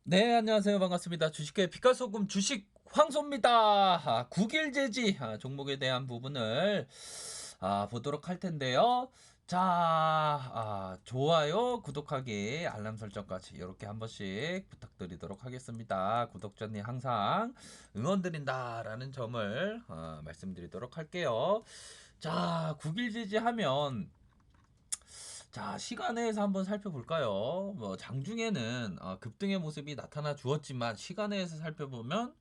네, 안녕하세요. 반갑습니다. 주식회 피카소금 주식 황소입니다. 9일 제지 종목에 대한 부분을 보도록 할 텐데요. 자, 좋아요, 구독하기, 알람 설정까지 이렇게 한 번씩 부탁드리도록 하겠습니다. 구독자님 항상 응원드린다라는 점을 말씀드리도록 할게요. 자, 9일 제지 하면 시간에서 한번 살펴볼까요? 뭐 장중에는 급등의 모습이 나타나 주었지만 시간에서 살펴보면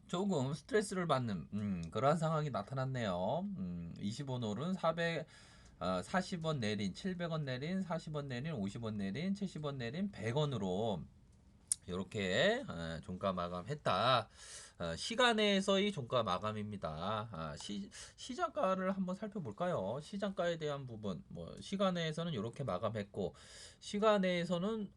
조금 스트레스를 받는 그러한 상황이 나타났네요. 25놀은 40원 내린, 700원 내린, 40원 내린, 50원 내린, 70원 내린, 100원으로 이렇게 종가 마감했다. 시간에서의 종가 마감입니다. 시장가를 한번 살펴볼까요? 시장가에 대한 부분, 뭐 시간에서는 이렇게 마감했고, 시간에서는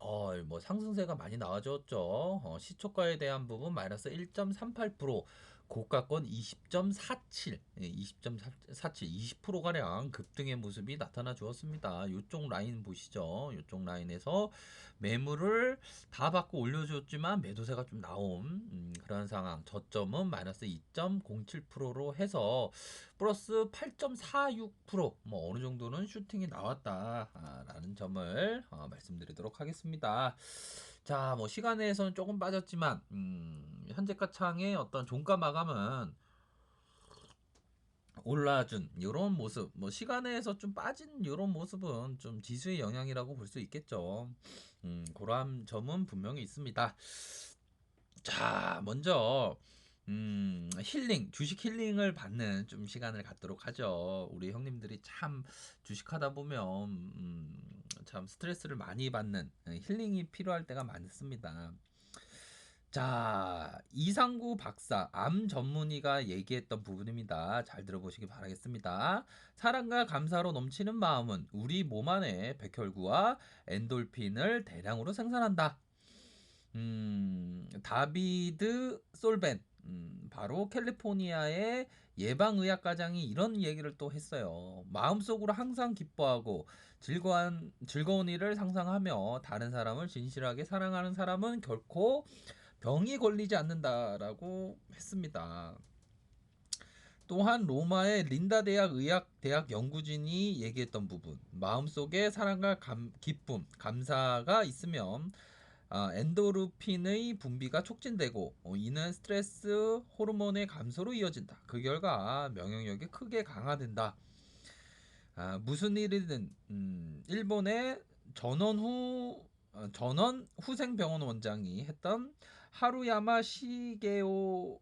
뭐 상승세가 많이 나와줬죠. 시초가에 대한 부분 마이너스 1.38%, 고가권 20.47, 20.47, 20%가량 급등의 모습이 나타나 주었습니다. 이쪽 라인 보시죠. 이쪽 라인에서 매물을 다 받고 올려줬지만 매도세가 좀 나온 그런 상황. 저점은 마이너스 2.07%로 해서 플러스 8.46%뭐 어느 정도는 슈팅이 나왔다라는 점을 말씀드리도록 하겠습니다. 자, 뭐 시간에서는 조금 빠졌지만 현재가 창의 어떤 종가 마감은 올라준 이런 모습, 뭐 시간에서 좀 빠진 이런 모습은 좀 지수의 영향이라고 볼 수 있겠죠. 그러한 점은 분명히 있습니다. 자, 먼저 힐링, 주식 힐링을 받는 좀 시간을 갖도록 하죠. 우리 형님들이 참 주식하다 보면 참 스트레스를 많이 받는 힐링이 필요할 때가 많습니다. 자, 이상구 박사, 암 전문의가 얘기했던 부분입니다. 잘 들어보시기 바라겠습니다. 사랑과 감사로 넘치는 마음은 우리 몸 안에 백혈구와 엔돌핀을 대량으로 생산한다. 다비드 솔벤, 바로 캘리포니아의 예방의학과장이 이런 얘기를 또 했어요. 마음속으로 항상 기뻐하고 즐거운 일을 상상하며 다른 사람을 진실하게 사랑하는 사람은 결코 병이 걸리지 않는다라고 했습니다. 또한 로마의 린다 대학 의학 대학 연구진이 얘기했던 부분, 마음속에 사랑과 기쁨, 감사가 있으면 엔도르핀의 분비가 촉진되고 이는 스트레스 호르몬의 감소로 이어진다. 그 결과 면역력이 크게 강화된다. 무슨 일이든 일본의 전원 후생병원 원장이 했던 하루야마 시게오라는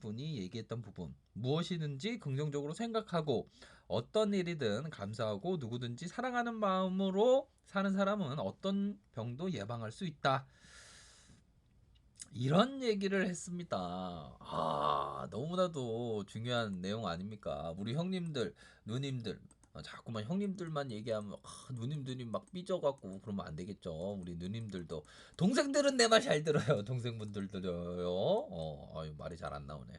분이 얘기했던 부분, 무엇이든지 긍정적으로 생각하고 어떤 일이든 감사하고 누구든지 사랑하는 마음으로 사는 사람은 어떤 병도 예방할 수 있다. 이런 얘기를 했습니다. 너무나도 중요한 내용 아닙니까? 우리 형님들, 누님들, 자꾸만 형님들만 얘기하면 누님들이 막 삐져갖고 그러면 안 되겠죠. 우리 누님들도 동생들은 내 말 잘 들어요. 동생분들도요. 아유 말이 잘 안 나오네.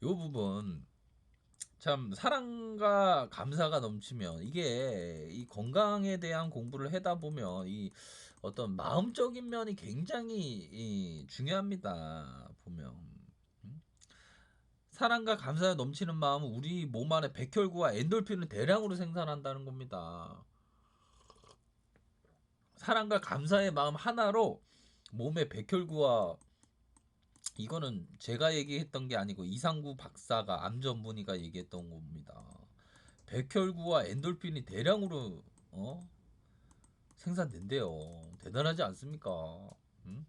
요 부분 참 사랑과 감사가 넘치면 이게 이 건강에 대한 공부를 하다 보면 이 어떤 마음적인 면이 굉장히 중요합니다. 보면 사랑과 감사가 넘치는 마음은 우리 몸 안에 백혈구와 엔돌핀을 대량으로 생산한다는 겁니다. 사랑과 감사의 마음 하나로 몸의 백혈구와, 이거는 제가 얘기했던 게 아니고 이상구 박사가 암 전문의가 얘기했던 겁니다. 백혈구와 엔돌핀이 대량으로 생산된대요. 대단하지 않습니까? 음?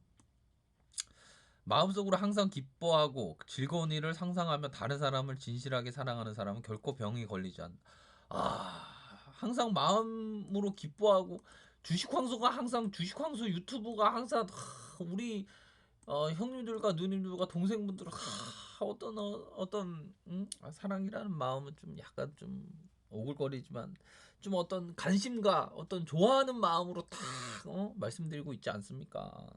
마음속으로 항상 기뻐하고 즐거운 일을 상상하며 다른 사람을 진실하게 사랑하는 사람은 결코 병이 걸리지 않는다. 항상 마음으로 기뻐하고 주식황소가 항상 주식황소 유튜브가 항상 우리 형님들과 누님들과 동생분들 어떤 사랑이라는 마음은 좀 약간 좀 오글거리지만 좀 어떤 관심과 어떤 좋아하는 마음으로 다 말씀드리고 있지 않습니까?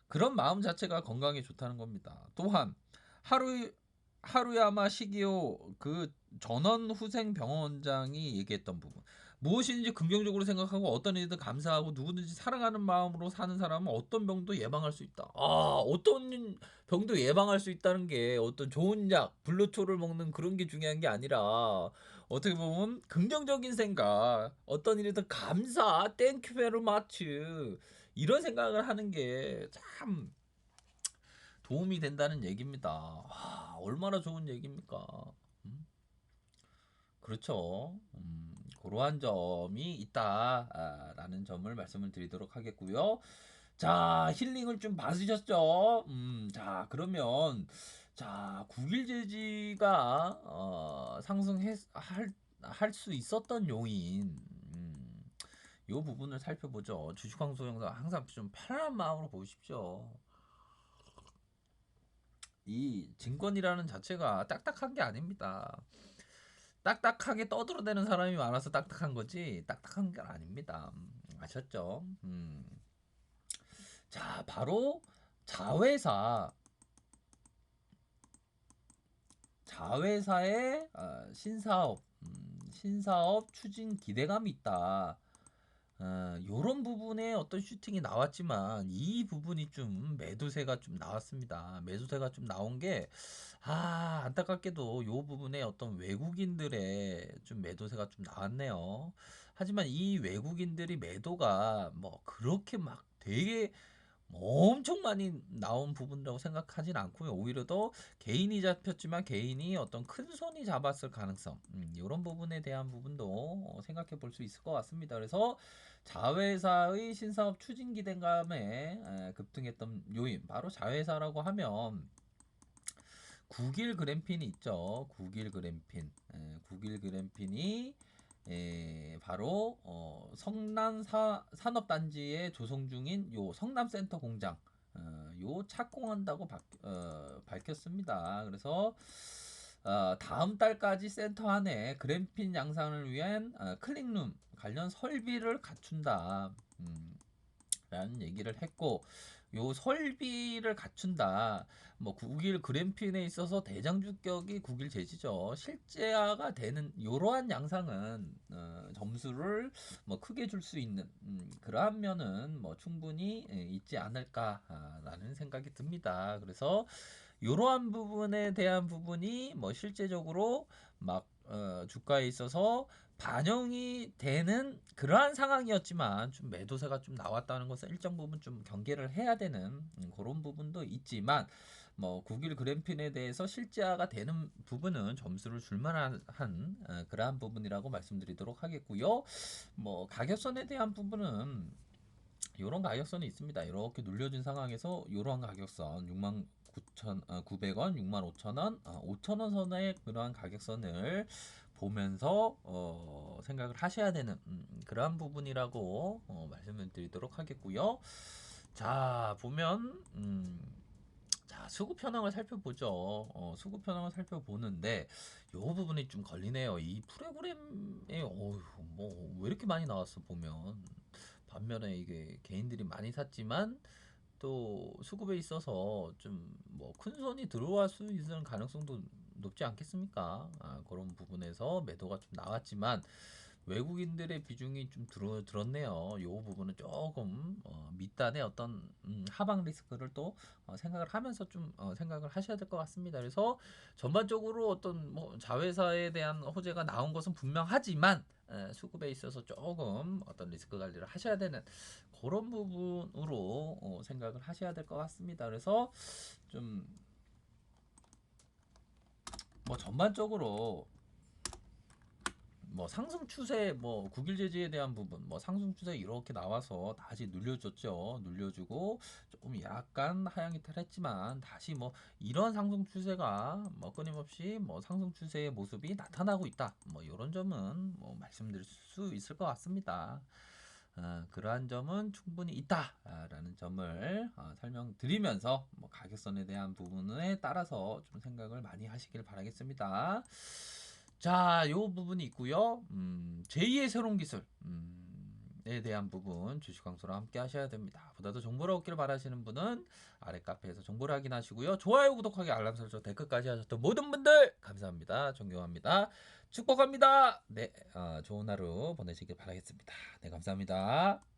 그런 마음 자체가 건강에 좋다는 겁니다. 또한 하루 하루야마 시기오 그 전원 후생 병원장이 얘기했던 부분, 무엇이든지 긍정적으로 생각하고 어떤 일이든 감사하고 누구든지 사랑하는 마음으로 사는 사람은 어떤 병도 예방할 수 있다. 어떤 병도 예방할 수 있다는 게 어떤 좋은 약, 불로초를 먹는 그런 게 중요한 게 아니라 어떻게 보면 긍정적인 생각, 어떤 일이든 감사, 땡큐 베리 마치 이런 생각을 하는 게 참 도움이 된다는 얘기입니다. 얼마나 좋은 얘기입니까? 음? 그렇죠. 그러한 점이 있다라는 점을 말씀을 드리도록 하겠고요. 자, 힐링을 좀 받으셨죠? 자, 그러면 자, 국일제지가 상승할 할 수 있었던 요인, 요 부분을 살펴보죠. 주식왕소 영상 항상 좀 편안한 마음으로 보십시오. 이 증권이라는 자체가 딱딱한 게 아닙니다. 딱딱하게 떠들어대는 사람이 많아서 딱딱한 거지 딱딱한 게 아닙니다. 아셨죠? 자, 바로 자회사 자회사의 신사업 추진 기대감이 있다. 요런 부분에 어떤 슈팅이 나왔지만 이 부분이 좀 매도세가 좀 나왔습니다. 매도세가 좀 나온 게 안타깝게도 요 부분에 어떤 외국인들의 좀 매도세가 좀 나왔네요. 하지만 이 외국인들이 매도가 뭐 그렇게 막 되게 엄청 많이 나온 부분이라고 생각하진 않고요. 오히려 더 개인이 잡혔지만 개인이 어떤 큰 손이 잡았을 가능성, 이런 부분에 대한 부분도 생각해 볼 수 있을 것 같습니다. 그래서 자회사의 신사업 추진 기대감에 급등했던 요인, 바로 자회사라고 하면 국일 그램핀이 있죠. 국일 그램핀, 국일 그램핀이 바로 성남 산업단지에 조성 중인 요 성남센터 공장 요 착공한다고 밝혔습니다. 그래서 다음 달까지 센터 안에 그램핀 양산을 위한 클릭룸 관련 설비를 갖춘다. 라는 얘기를 했고, 요 설비를 갖춘다. 뭐 국일 그램핀에 있어서 대장주격이 국일 제지죠. 실제화가 되는 이러한 양상은 점수를 뭐 크게 줄 수 있는 그러한 면은 뭐 충분히 있지 않을까라는 생각이 듭니다. 그래서 이러한 부분에 대한 부분이 뭐 실제적으로 막 주가에 있어서 반영이 되는 그러한 상황이었지만 좀 매도세가 좀 나왔다는 것은 일정 부분 좀 경계를 해야 되는 그런 부분도 있지만 뭐 국일 그램핀에 대해서 실제화가 되는 부분은 점수를 줄 만한 그러한 부분이라고 말씀드리도록 하겠고요. 뭐 가격선에 대한 부분은 이런 가격선이 있습니다. 이렇게 눌려진 상황에서 이러한 가격선 6만 9,900원, 6만 5천원, 5천원 선의 그러한 가격선을 보면서 생각을 하셔야 되는 그러한 부분이라고 말씀을 드리도록 하겠고요. 자, 보면 자, 수급 현황을 살펴보죠. 수급 현황을 살펴보는데 요 부분이 좀 걸리네요. 이 프로그램에 뭐 왜 이렇게 많이 나왔어 보면 반면에 이게 개인들이 많이 샀지만 또 수급에 있어서 좀 뭐 큰 손이 들어갈 수 있는 가능성도 높지 않겠습니까? 그런 부분에서 매도가 좀 나왔지만 외국인들의 비중이 좀 들었네요. 이 부분은 조금 밑단의 어떤 하방 리스크를 또 생각을 하면서 좀 생각을 하셔야 될 것 같습니다. 그래서 전반적으로 어떤 뭐 자회사에 대한 호재가 나온 것은 분명하지만 수급에 있어서 조금 어떤 리스크 관리를 하셔야 되는 그런 부분으로 생각을 하셔야 될 것 같습니다. 그래서 좀 뭐 전반적으로 뭐 상승 추세 뭐 국일 제지에 대한 부분 뭐 상승 추세 이렇게 나와서 다시 눌려줬죠. 눌려주고 조금 약간 하향 이탈했지만 다시 뭐 이런 상승 추세가 뭐 끊임없이 뭐 상승 추세의 모습이 나타나고 있다. 뭐 이런 점은 뭐 말씀드릴 수 있을 것 같습니다. 그러한 점은 충분히 있다라는 점을 설명드리면서 뭐 가격선에 대한 부분에 따라서 좀 생각을 많이 하시길 바라겠습니다. 자, 요 부분이 있고요. 제2의 새로운 기술. 대한 부분 주식 강좌로 함께 하셔야 됩니다. 보다 더 정보를 얻기를 바라시는 분은 아래 카페에서 정보를 확인하시고요. 좋아요, 구독하기, 알람 설정, 댓글까지 하셨던 모든 분들 감사합니다. 존경합니다. 축복합니다. 네, 좋은 하루 보내시길 바라겠습니다. 네, 감사합니다.